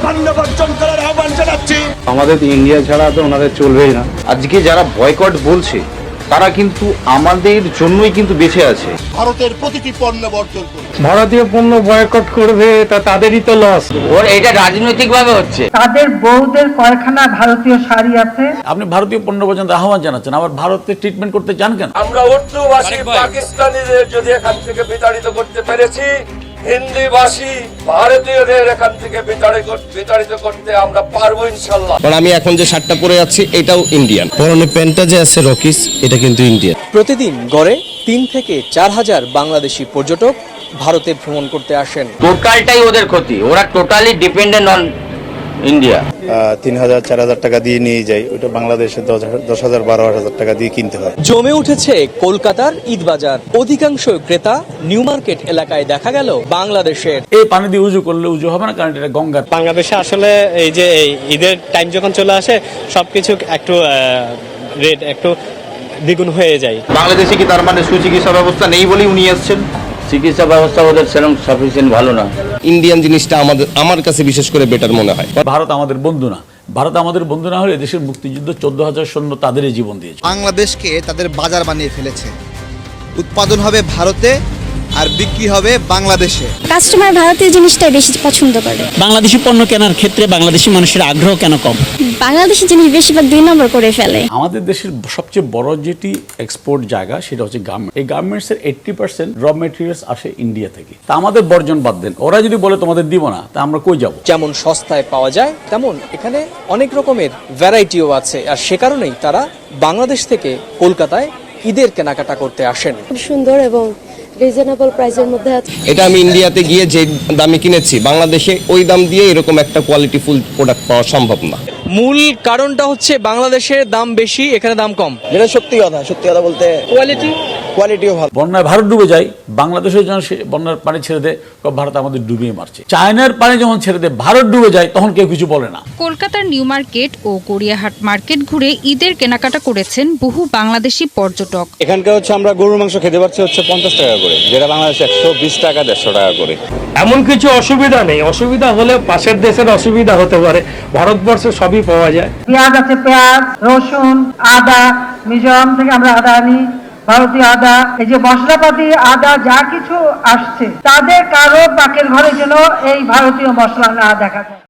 পান্না বর্জন করার আহ্বান জানাচ্ছি। আমাদের ইন্ডিয়া ছাড়া তো ওনাদের চলবেই না। আজকে যারা বয়কট বলছে তারা কিন্তু আমাদের জন্যই কিন্তু বেঁচে আছে। ভারতের প্রতিটি পণ্য বর্জন করবে। ভারতীয় পণ্য বয়কট করবে, তা তাদেরই তো লস। ওর এটা রাজনৈতিক ভাবে হচ্ছে। তাদের বউদের কয়খানা ভারতীয় শাড়ি আছে। আপনি ভারতীয় পণ্য পর্যন্ত আহ্বান জানাচ্ছেন, আবার ভারতের ট্রিটমেন্ট করতে চান কেন? আমরা উর্দুভাষী পাকিস্তানিদের যদি এখান থেকে বিতাড়িত করতে পেরেছি, হিন্দিভাষী ভারতীয়দের এখান থেকে বিতাড়িত করতে আমরা পারবো ইনশাল্লাহ। কারণ আমি এখন যে শার্টটা পরে আছি এটাও ইন্ডিয়ান, পরনে প্যান্টটা যে আছে রকিস এটা কিন্তু ইন্ডিয়ান। প্রতিদিন গড়ে 3 থেকে 4 হাজার বাংলাদেশি পর্যটক ভারতে ভ্রমণ করতে আসেন। টোটালটাই ওদের ক্ষতি, ওরা টোটালি ডিপেন্ডেন্ট অন ইন্ডিয়া। 3000 4000 টাকা দিয়ে নিয়ে যাই, ওটা বাংলাদেশে 10,000 12,000 টাকা দিয়ে কিনতে হয়। জমে উঠেছে কলকাতার ঈদ বাজার। অধিকাংশ ক্রেতা নিউ মার্কেট এলাকায় দেখা গেল বাংলাদেশের। এই পানি দিয়ে উজু করলে উজু হবে না, কারণ এটা গঙ্গার। বাংলাদেশে আসলে এই যে ঈদের টাইম যখন চলে আসে সবকিছু একটু রেট একটু দ্বিগুণ হয়ে যায়। বাংলাদেশে কি তার মানে সুচিকিৎসা ব্যবস্থা নেই বলেই উনি আসছেন? চিকিৎসা ব্যবস্থা ওদের সেরকম সাফিসিয়েন্ট ভালো না। ইন্ডিয়ান জিনিসটা আমার কাছে বিশেষ করে বেটার মনে হয়। ভারত আমাদের বন্ধু না। ভারত আমাদের বন্ধু না হলে দেশের মুক্তিযুদ্ধ 14,000 সৈন্য তাদেরই জীবন দিয়েছে। বাংলাদেশকে তাদের বাজার বানিয়ে ফেলেছে। উৎপাদন হবে ভারতে আর বিক্রি হবে বাংলাদেশে। কাস্টমার ভারতীয় জিনিসটাই বেশি পছন্দ করে। বাংলাদেশি পণ্য কেনার ক্ষেত্রে বাংলাদেশি মানুষের আগ্রহ কেন কম? বাংলাদেশি জিনিস বেশিরভাগ 2 নম্বর করে ফেলে। আমাদের দেশের সবচেয়ে বড় যেটি এক্সপোর্ট জায়গা সেটা হচ্ছে গার্মেন্টস। এই গার্মেন্টসের 80% র মেটেরিয়ালস আসে ইন্ডিয়া থেকে। তা আমাদের বর্জন বাদ দেন, ওরা যদি বলে তোমাদের দিব না, তা আমরা কই যাব? যেমন সস্তায় পাওয়া যায় তেমন এখানে অনেক রকমের ভ্যারাইটিও আছে, আর সে কারণেই তারা বাংলাদেশ থেকে কলকাতায় ঈদের কেনাকাটা করতে আসেন। খুব সুন্দর এবং রিজনেবল প্রাইসের মধ্যে আছে। এটা আমি ইন্ডিয়াতে গিয়ে যে দামে কিনেছি বাংলাদেশে ওই দাম দিয়ে এরকম একটা কোয়ালিটিফুল প্রোডাক্ট পাওয়া সম্ভব না। মূল কারণটা হচ্ছে বাংলাদেশে দাম বেশি, এখানে দাম কম। যেটা সত্যি কথা বলতে কোয়ালিটিও ভালো। বন্যায় ভারত ডুবে যায়, বাংলাদেশের যখন সে বন্যার পানি ছেড়ে দেয়, ভারত আমাদের ডুবিয়ে মারছে। চায়নার পানি যখন ছেড়ে দেয়, ভারত ডুবে যায়, তখন কেউ কিছু বলে না। কলকাতার নিউ মার্কেট ও গড়িয়াহাট মার্কেট ঘুরে ঈদের কেনাকাটা করেছেন বহু বাংলাদেশি পর্যটক। এখানকার হচ্ছে আমরা গরুর মাংস খেতে পাচ্ছি হচ্ছে 50 টাকা করে, যেটা বাংলাদেশে 120 টাকা 150 টাকা করে। এমন কিছু অসুবিধা নেই, অসুবিধা হলে পাশের দেশের অসুবিধা হতে পারে, ভারতবর্ষে সবই পাওয়া যায়। পেঁয়াজ আছে, পেঁয়াজ, রসুন, আদা, মিজোরাম থেকে আমরা আদা আনি, ভারতীয় আদা। এই যে মশলাপাতি আদা যা কিছু আসছে, তাদের কারো পাকের ঘরের জন্য এই ভারতীয় মশলা না দেখা যায়।